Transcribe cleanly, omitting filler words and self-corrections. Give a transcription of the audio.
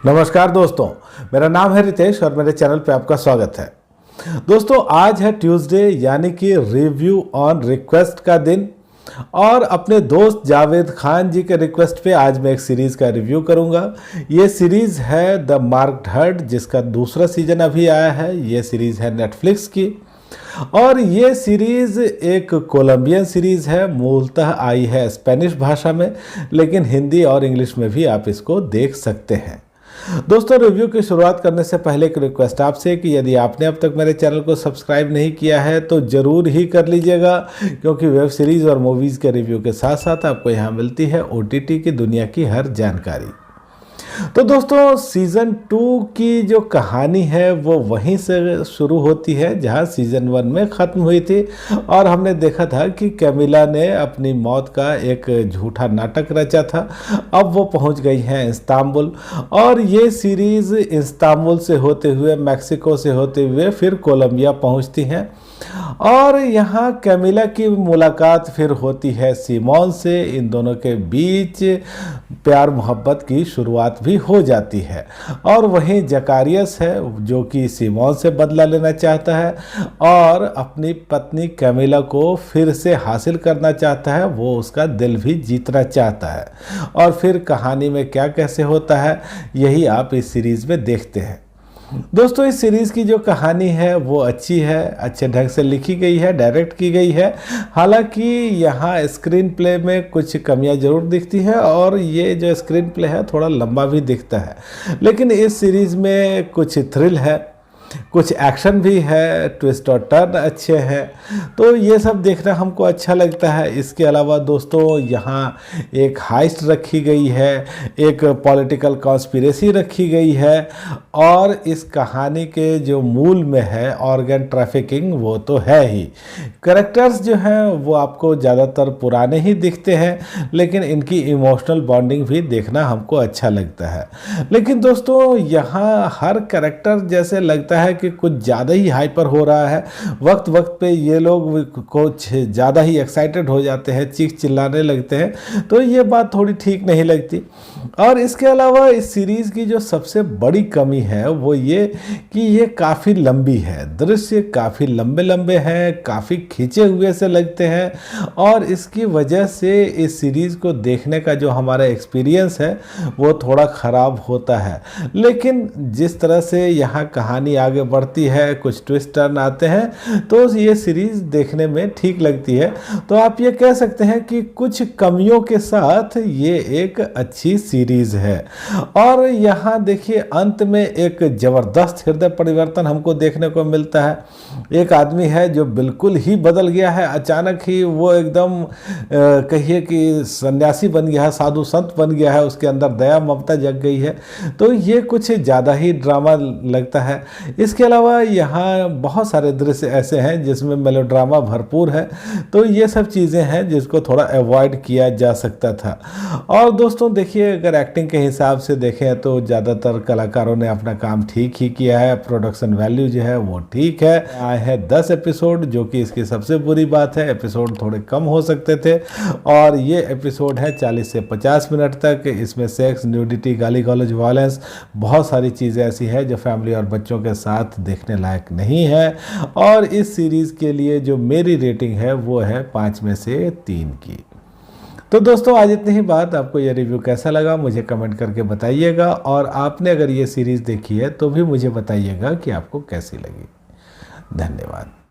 नमस्कार दोस्तों, मेरा नाम है रितेश और मेरे चैनल पे आपका स्वागत है। दोस्तों, आज है ट्यूसडे यानी कि रिव्यू ऑन रिक्वेस्ट का दिन और अपने दोस्त जावेद खान जी के रिक्वेस्ट पे आज मैं एक सीरीज़ का रिव्यू करूंगा। ये सीरीज़ है द मार्क्ड हर्ट, जिसका दूसरा सीजन अभी आया है। ये सीरीज़ है नेटफ्लिक्स की और ये सीरीज़ एक कोलंबियन सीरीज़ है। मूलतः आई है स्पेनिश भाषा में, लेकिन हिंदी और इंग्लिश में भी आप इसको देख सकते हैं। दोस्तों, रिव्यू की शुरुआत करने से पहले एक रिक्वेस्ट आपसे कि यदि आपने अब तक मेरे चैनल को सब्सक्राइब नहीं किया है तो ज़रूर ही कर लीजिएगा, क्योंकि वेब सीरीज़ और मूवीज़ के रिव्यू के साथ साथ आपको यहाँ मिलती है OTT की दुनिया की हर जानकारी। तो दोस्तों, सीज़न 2 की जो कहानी है वो वहीं से शुरू होती है जहां सीज़न 1 में ख़त्म हुई थी और हमने देखा था कि कैमिला ने अपनी मौत का एक झूठा नाटक रचा था। अब वो पहुंच गई हैं इस्तांबुल और ये सीरीज़ इस्तांबुल से होते हुए, मैक्सिको से होते हुए फिर कोलंबिया पहुंचती हैं और यहाँ कैमिला की मुलाकात फिर होती है सिमोन से। इन दोनों के बीच प्यार मोहब्बत की शुरुआत भी हो जाती है और वहीं जकारियस है जो कि सिमोन से बदला लेना चाहता है और अपनी पत्नी कैमिला को फिर से हासिल करना चाहता है। वो उसका दिल भी जीतना चाहता है और फिर कहानी में क्या कैसे होता है यही आप इस सीरीज़ में देखते हैं। दोस्तों, इस सीरीज़ की जो कहानी है वो अच्छी है, अच्छे ढंग से लिखी गई है, डायरेक्ट की गई है। हालांकि यहाँ स्क्रीन प्ले में कुछ कमियां जरूर दिखती है और ये जो स्क्रीन प्ले है थोड़ा लंबा भी दिखता है, लेकिन इस सीरीज़ में कुछ थ्रिल है, कुछ एक्शन भी है, ट्विस्ट और टर्न अच्छे हैं, तो ये सब देखना हमको अच्छा लगता है। इसके अलावा दोस्तों, यहाँ एक हाइस्ट रखी गई है, एक पॉलिटिकल कॉन्स्पिरेसी रखी गई है और इस कहानी के जो मूल में है ऑर्गन ट्रैफिकिंग, वो तो है ही। कैरेक्टर्स जो हैं वो आपको ज़्यादातर पुराने ही दिखते हैं, लेकिन इनकी इमोशनल बॉन्डिंग भी देखना हमको अच्छा लगता है। लेकिन दोस्तों, यहाँ हर कैरेक्टर जैसे लगता है कि कुछ ज़्यादा ही हाइपर हो रहा है। वक्त वक्त पे ये लोग कुछ ज़्यादा ही एक्साइटेड हो जाते हैं, चीख चिल्लाने लगते हैं, तो ये बात थोड़ी ठीक नहीं लगती। और इसके अलावा इस सीरीज़ की जो सबसे बड़ी कमी है वो ये कि ये काफ़ी लंबी है। दृश्य काफ़ी लंबे लंबे हैं, काफ़ी खींचे हुए से लगते हैं और इसकी वजह से इस सीरीज़ को देखने का जो हमारा एक्सपीरियंस है वो थोड़ा ख़राब होता है। लेकिन जिस तरह से यहाँ कहानी आगे बढ़ती है, कुछ ट्विस्ट टर्न आते हैं, तो ये सीरीज़ देखने में ठीक लगती है। तो आप ये कह सकते हैं कि कुछ कमियों के साथ ये एक अच्छी सीरीज़ है। और यहाँ देखिए, अंत में एक ज़बरदस्त हृदय परिवर्तन हमको देखने को मिलता है। एक आदमी है जो बिल्कुल ही बदल गया है, अचानक ही वो एकदम कहिए कि सन्यासी बन गया है, साधु संत बन गया है, उसके अंदर दया ममता जग गई है। तो ये कुछ ज़्यादा ही ड्रामा लगता है। इसके अलावा यहाँ बहुत सारे दृश्य ऐसे हैं जिसमें मेलोड्रामा भरपूर है, तो ये सब चीज़ें हैं जिसको थोड़ा अवॉइड किया जा सकता था। और दोस्तों देखिए, अगर एक्टिंग के हिसाब से देखें तो ज़्यादातर कलाकारों ने अपना काम ठीक ही किया है। प्रोडक्शन वैल्यू जो है वो ठीक है। आए हैं 10 एपिसोड, जो कि इसकी सबसे बुरी बात है। एपिसोड थोड़े कम हो सकते थे और ये एपिसोड है 40 से 50 मिनट तक। इसमें सेक्स, न्यूडिटी, गाली गलौज, वायलेंस, बहुत सारी चीज़ें ऐसी हैं जो फैमिली और बच्चों के साथ देखने लायक नहीं है। और इस सीरीज़ के लिए जो मेरी रेटिंग है वो है 5 में से 3 की। तो दोस्तों, आज इतनी ही बात। आपको यह रिव्यू कैसा लगा मुझे कमेंट करके बताइएगा और आपने अगर ये सीरीज़ देखी है तो भी मुझे बताइएगा कि आपको कैसी लगी। धन्यवाद।